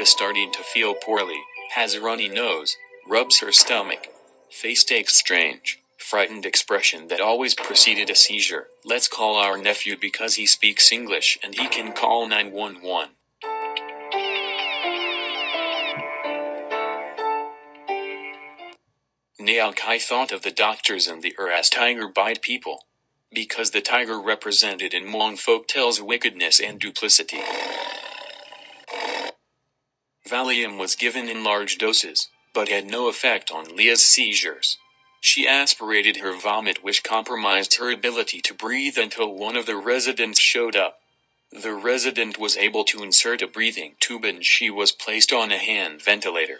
is starting to feel poorly, has a runny nose, rubs her stomach. Face takes strange, frightened expression that always preceded a seizure. Let's call our nephew because he speaks English and he can call 911. Niao Kai thought of the doctors and the as tiger bite people, because the tiger represented in Hmong folktales wickedness and duplicity. Valium was given in large doses, but had no effect on Leah's seizures. She aspirated her vomit, which compromised her ability to breathe until one of the residents showed up. The resident was able to insert a breathing tube and she was placed on a hand ventilator.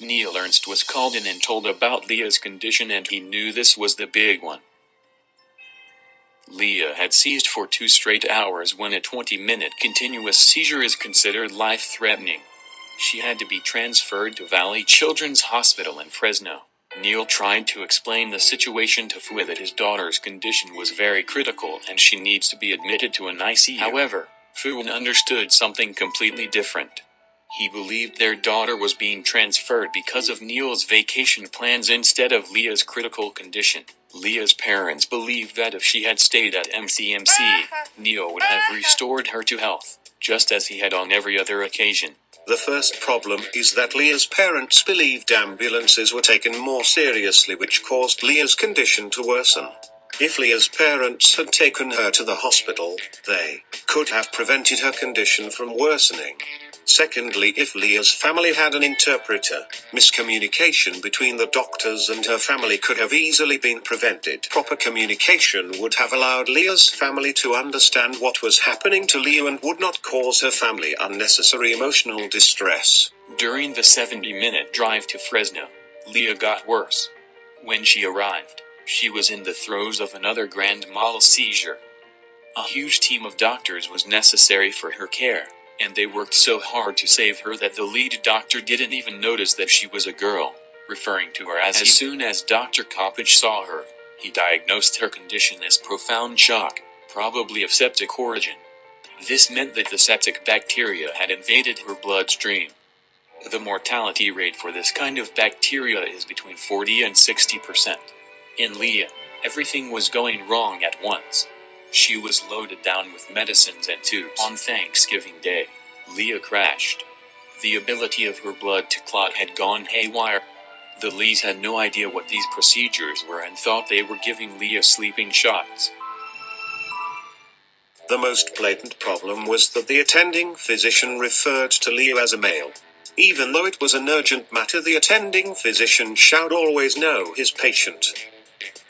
Neil Ernst was called in and told about Leah's condition, and he knew this was the big one. Leah had seized for 2 straight hours when a 20-minute continuous seizure is considered life-threatening. She had to be transferred to Valley Children's Hospital in Fresno. Neil tried to explain the situation to Fui that his daughter's condition was very critical and she needs to be admitted to an ICU. However, Fui understood something completely different. He believed their daughter was being transferred because of Neil's vacation plans instead of Leah's critical condition. Leah's parents believed that if she had stayed at MCMC, Neil would have restored her to health, just as he had on every other occasion. The first problem is that Leah's parents believed ambulances were taken more seriously, which caused Leah's condition to worsen. If Leah's parents had taken her to the hospital, they could have prevented her condition from worsening. Secondly, if Leah's family had an interpreter, miscommunication between the doctors and her family could have easily been prevented. Proper communication would have allowed Leah's family to understand what was happening to Leah and would not cause her family unnecessary emotional distress. During the 70-minute drive to Fresno, Leah got worse. When she arrived, she was in the throes of another grand mal seizure. A huge team of doctors was necessary for her care, and they worked so hard to save her that the lead doctor didn't even notice that she was a girl, referring to her as soon as Dr. Coppage saw her, he diagnosed her condition as profound shock, probably of septic origin. This meant that the septic bacteria had invaded her bloodstream. The mortality rate for this kind of bacteria is between 40 and 60%. In Leah, everything was going wrong at once. She was loaded down with medicines and tubes. On Thanksgiving Day, Leah crashed. The ability of her blood to clot had gone haywire. The Lees had no idea what these procedures were and thought they were giving Leah sleeping shots. The most blatant problem was that the attending physician referred to Leah as a male. Even though it was an urgent matter, the attending physician should always know his patient.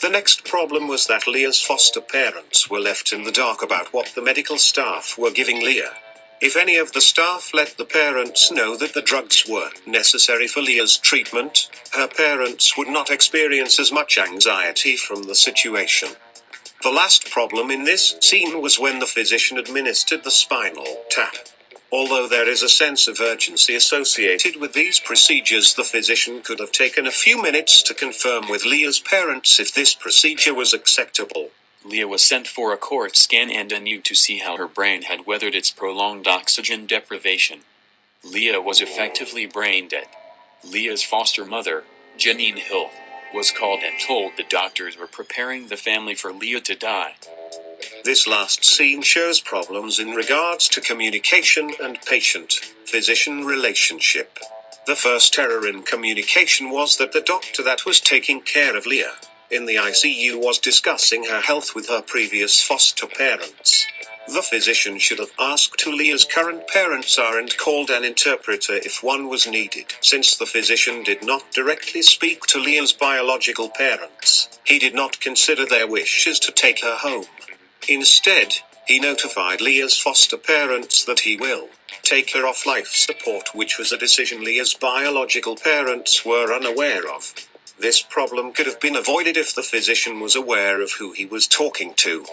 The next problem was that Leah's foster parents were left in the dark about what the medical staff were giving Leah. If any of the staff let the parents know that the drugs were necessary for Leah's treatment, her parents would not experience as much anxiety from the situation. The last problem in this scene was when the physician administered the spinal tap. Although there is a sense of urgency associated with these procedures, the physician could have taken a few minutes to confirm with Leah's parents if this procedure was acceptable. Leah was sent for a court scan and a NU to see how her brain had weathered its prolonged oxygen deprivation. Leah was effectively brain dead. Leah's foster mother, Janine Hill, was called and told the doctors were preparing the family for Leah to die. This last scene shows problems in regards to communication and patient-physician relationship. The first error in communication was that the doctor that was taking care of Leah in the ICU was discussing her health with her previous foster parents. The physician should have asked who Leah's current parents are and called an interpreter if one was needed. Since the physician did not directly speak to Leah's biological parents, he did not consider their wishes to take her home. Instead, he notified Leah's foster parents that he will take her off life support, which was a decision Leah's biological parents were unaware of. This problem could have been avoided if the physician was aware of who he was talking to.